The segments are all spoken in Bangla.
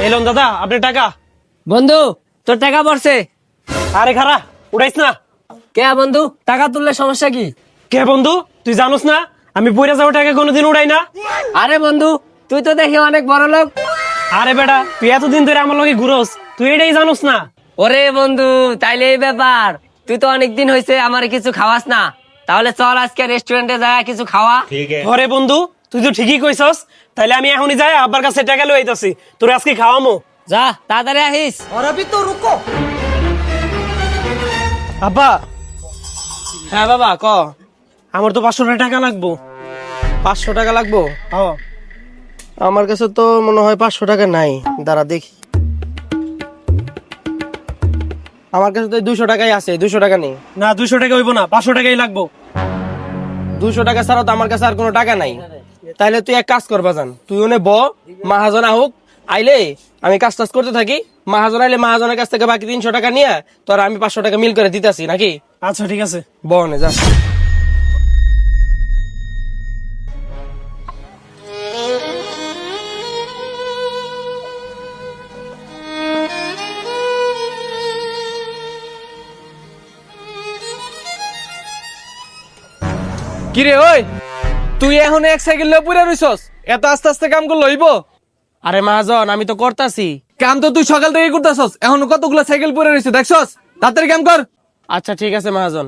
এলন দাদা, আপনার টাকা। বন্ধু তোর টাকা পড়ছে। আরে খারা, উড়াইস না। কে বন্ধু, টাকা তুললে সমস্যা কি? কে বন্ধু, তুই জানোস না আমি পয়রা যাওয়া টাকা কোনোদিন উড়াই না। আরে বন্ধু, তুই তো দেখি অনেক বড় লোক। আরে বেটা, তুই এতদিন ধরে আমার লগে ঘুরোস, তুই এটাই জানোস না। ওরে বন্ধু, তাইলে এই ব্যাপার। তুই তো অনেকদিন হয়েছে আমার কিছু খাওয়াস না, তাহলে চল আজকে রেস্টুরেন্টে যায় কিছু খাওয়া। ঘরে বন্ধু, তুই তো ঠিকই কইছস। তাইলে আমি এখনই যাই আব্বার কাছে টাকা লই আইতাছি, তোর আজকে খাওয়ামো। যা তাড়াতাড়ি আহিস। আব্বা, হ্যাঁ বাবা, ক। আমার তো 500 টাকা লাগবো। 500 টাকা লাগবো? হ্যাঁ। আমার কাছে তো মনে হয় 500 টাকা নাই, দাঁড়া দেখি। আমার কাছে তো 200 টাকাই আছে, 200 টাকা নেই। না, 200 টাকা হইব না, 500 টাকাই লাগবো। 200 টাকা ছাড়া তো আমার কাছে আর কোনো টাকা নাই। তাইলে তুই এক কাজ করবা জান, তুই ওনে মাহাজন আহুক, আইলে আমি কাজ টাজ করতে থাকি। মাহাজন আইলে মাহাজনের কাছ থেকে বাকি 300 টাকা নিয়ে তোর আমি 500 টাকা মিল করে দিতেছি নাকি? আচ্ছা ঠিক আছে। বনে যা। কিরে ওই, তুই এখন এক সাইকেল লয়ে পুরা রইছস? এত আস্তে আস্তে কাম করলে হইব? আরে মহাজন, আমি তো করতাছি কাম। তো তুই সকাল থেকে করতাছস, এখন কতগুলো সাইকেল পুরা রইছে দেখছস? তাড়াতাড়ি কাম কর। আচ্ছা ঠিক আছে মহাজন।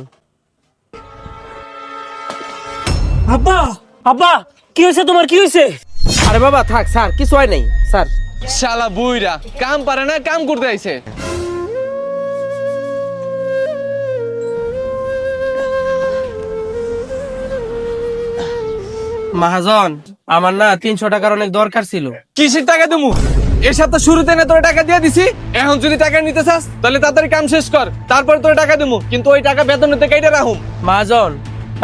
আব্বা, আব্বা, কি হয়েছে তোমার, কি হয়েছে? আরে বাবা থাক স্যার, কিছু হয় নাই স্যার। শালা বুইরা কাম পারে না, কাম করতে আইছে। মহাজন, আমার না 300 টাকার অনেক দরকার ছিল। কিসের টাকা দিমু? এর সাথে শুরুতে না তোর টাকা দিয়ে দিছি। এখন যদি টাকা নিতে চাস তাহলে তাড়াতাড়ি কাম শেষ কর, তারপর তোর টাকা দিমু। কিন্তু ওই টাকা বেতন নিতে কেটে রাখুম। মহাজন,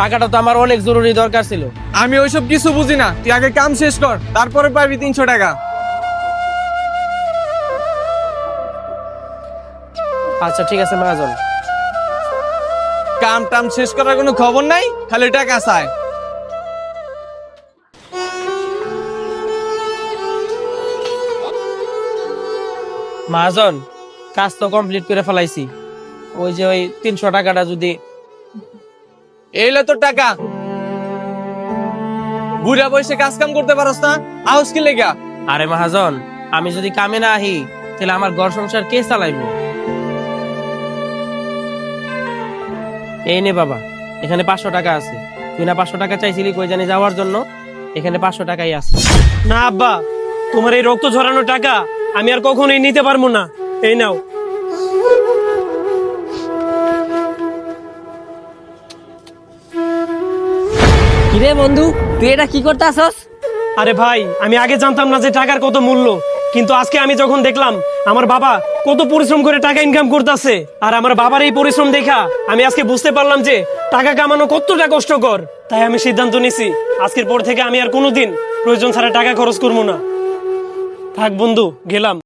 টাকাটা তো আমার অনেক জরুরি দরকার ছিল। আমি ওইসব কিছু বুঝি না, তুই আগে কাম শেষ কর, তারপরে পাবি 300 টাকা। আচ্ছা ঠিক আছে মহাজন। কাম টাম শেষ করার কোনো খবর নাই, খালি টাকা চায়। মহাজন, কাজ তো কমপ্লিট করে ফেলাইছি। ওই যে ওই 300 টাকাটা যদি। এইলে তোর টাকা। বুড়া বয়সে কাজ কাম করতে পারস না, আউস কি লেগা? আরে মহাজন, আমি যদি কামে না আহি তাহলে আমার ঘর সংসার কে চালাইবো? এই নে বাবা, এখানে 500 টাকা আছে। তুই না 500 টাকা চাইছিলি কই জানি যাওয়ার জন্য, এখানে 500 টাকাই আছে। না আব্বা, তোমার এই রক্ত ঝরানো টাকা আমি আর কখনোই নিতে পারবো না। এই নাও। কিরে বন্ধু, তুই এটা কি করতাছস? আরে ভাই, আমি আগে জানতাম না যে টাকার কত মূল্য, কিন্তু আজকে আমি যখন দেখলাম আমার বাবা কত পরিশ্রম করে টাকা ইনকাম করতেছে, আর আমার বাবার এই পরিশ্রম দেখা আমি আজকে বুঝতে পারলাম যে টাকা কামানো কতটা কষ্টকর। তাই আমি সিদ্ধান্ত নিছি, আজকের পর থেকে আমি আর কোনোদিন প্রয়োজন ছাড়া টাকা খরচ করবো না। থাক বন্ধু, গেলাম।